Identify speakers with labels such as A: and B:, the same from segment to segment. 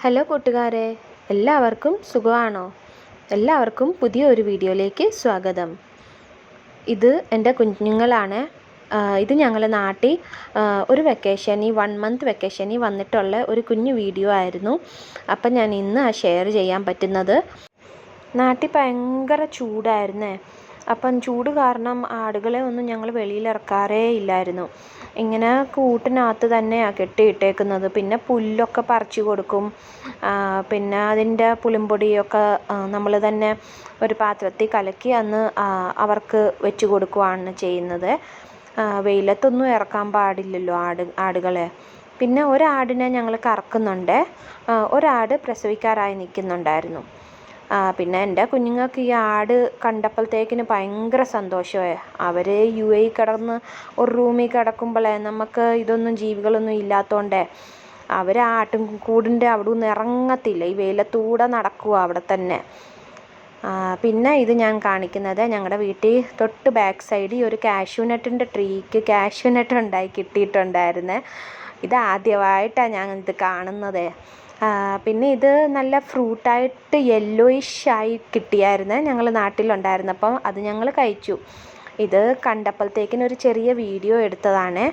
A: Hello കൂട്ടുകാരെ, എല്ലാവർക്കും സുഖമാണോ? എല്ലാവർക്കും പുതിയൊരു വീഡിയോയിലേക്ക് സ്വാഗതം. ഇത് എൻ്റെ കുഞ്ഞുങ്ങളാണ്. ഇത് ഞങ്ങളുടെ നാട്ടിൽ ഒരു വെക്കേഷനിൽ 1 മന്ത് വെക്കേഷനിൽ വന്നിട്ടുള്ള ഒരു കുഞ്ഞു വീഡിയോ ആയിരുന്നു. അപ്പം ഞാൻ ഇന്ന് ഷെയർ ചെയ്യാൻ പറ്റുന്നത്, നാട്ടിൽ ഭയങ്കര ചൂടായിരുന്നേ. അപ്പം ചൂട് കാരണം ആടുകളെ ഒന്നും ഞങ്ങൾ വെളിയിൽ ഇറക്കാറേ ഇല്ലായിരുന്നു. ഇങ്ങനെ കൂട്ടിനകത്ത് തന്നെയാണ് കെട്ടിയിട്ടേക്കുന്നത്. പിന്നെ പുല്ലൊക്കെ പറിച്ചു കൊടുക്കും. പിന്നെ അതിൻ്റെ പുളിമ്പൊടിയൊക്കെ നമ്മൾ തന്നെ ഒരു പാത്രത്തിൽ കലക്കി അന്ന് അവർക്ക് വെച്ച് കൊടുക്കുകയാണ് ചെയ്യുന്നത്. വെയിലത്തൊന്നും ഇറക്കാൻ പാടില്ലല്ലോ ആടുകളെ. പിന്നെ ഒരാടിനെ ഞങ്ങൾ കറക്കുന്നുണ്ട്. ഒരാട് പ്രസവിക്കാറായി നിൽക്കുന്നുണ്ടായിരുന്നു. പിന്നെ എൻ്റെ കുഞ്ഞുങ്ങൾക്ക് ഈ ആട് കണ്ടപ്പോഴത്തേക്കിന് ഭയങ്കര സന്തോഷമായി. അവർ UAE കിടന്ന് ഒരു റൂമിൽ കിടക്കുമ്പോഴേ നമുക്ക് ഇതൊന്നും ജീവികളൊന്നും ഇല്ലാത്തതുകൊണ്ടേ അവർ ആട്ടിൻകൂടിൻ്റെ അവിടെ നിന്ന് ഇറങ്ങത്തില്ല. ഈ വെയിലത്തൂടെ നടക്കുക അവിടെ തന്നെ. പിന്നെ ഇത് ഞാൻ കാണിക്കുന്നത്, ഞങ്ങളുടെ വീട്ടിൽ തൊട്ട് ബാക്ക് സൈഡിൽ ഒരു കാഷ്യൂനട്ടിൻ്റെ ട്രീക്ക് കാഷ്യൂനട്ട് ഉണ്ടായി കിട്ടിയിട്ടുണ്ടായിരുന്നു. ഇത് ആദ്യമായിട്ടാണ് ഞാൻ ഇത് കാണുന്നത്. പിന്നെ ഇത് നല്ല ഫ്രൂട്ടായിട്ട് യെല്ലോയിഷ് ആയി കിട്ടിയായിരുന്നു ഞങ്ങൾ നാട്ടിലുണ്ടായിരുന്നപ്പം. അത് ഞങ്ങൾ കഴിച്ചു. ഇത് കണ്ടപ്പോഴത്തേക്കിനൊരു ചെറിയ വീഡിയോ എടുത്തതാണ്.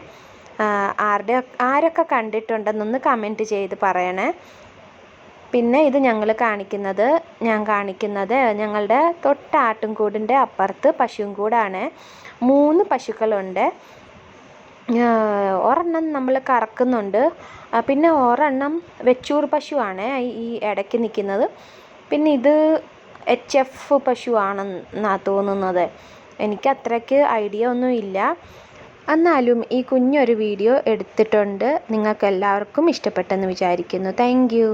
A: ആരൊക്കെ കണ്ടിട്ടുണ്ടെന്നൊന്ന് കമൻറ്റ് ചെയ്ത് പറയണേ. പിന്നെ ഇത് ഞാൻ കാണിക്കുന്നത് ഞങ്ങളുടെ തൊട്ടാട്ടിൻകൂടിൻ്റെ അപ്പുറത്ത് പശുവും കൂടാണ്. 3 പശുക്കളുണ്ട്. ഒരെണ്ണം നമ്മൾ കറക്കുന്നുണ്ട്. പിന്നെ ഒരെണ്ണം വെച്ചൂർ പശുവാണ് ഈ ഇടയ്ക്ക് നിൽക്കുന്നത്. പിന്നെ ഇത് HF പശുവാണെന്നാണ് തോന്നുന്നത്. എനിക്ക് അത്രയ്ക്ക് ഐഡിയ ഒന്നും ഇല്ല. എന്നാലും ഈ കുഞ്ഞൊരു വീഡിയോ എടുത്തിട്ടുണ്ട്. നിങ്ങൾക്ക് എല്ലാവർക്കും ഇഷ്ടപ്പെട്ടെന്ന് വിചാരിക്കുന്നു. Thank you.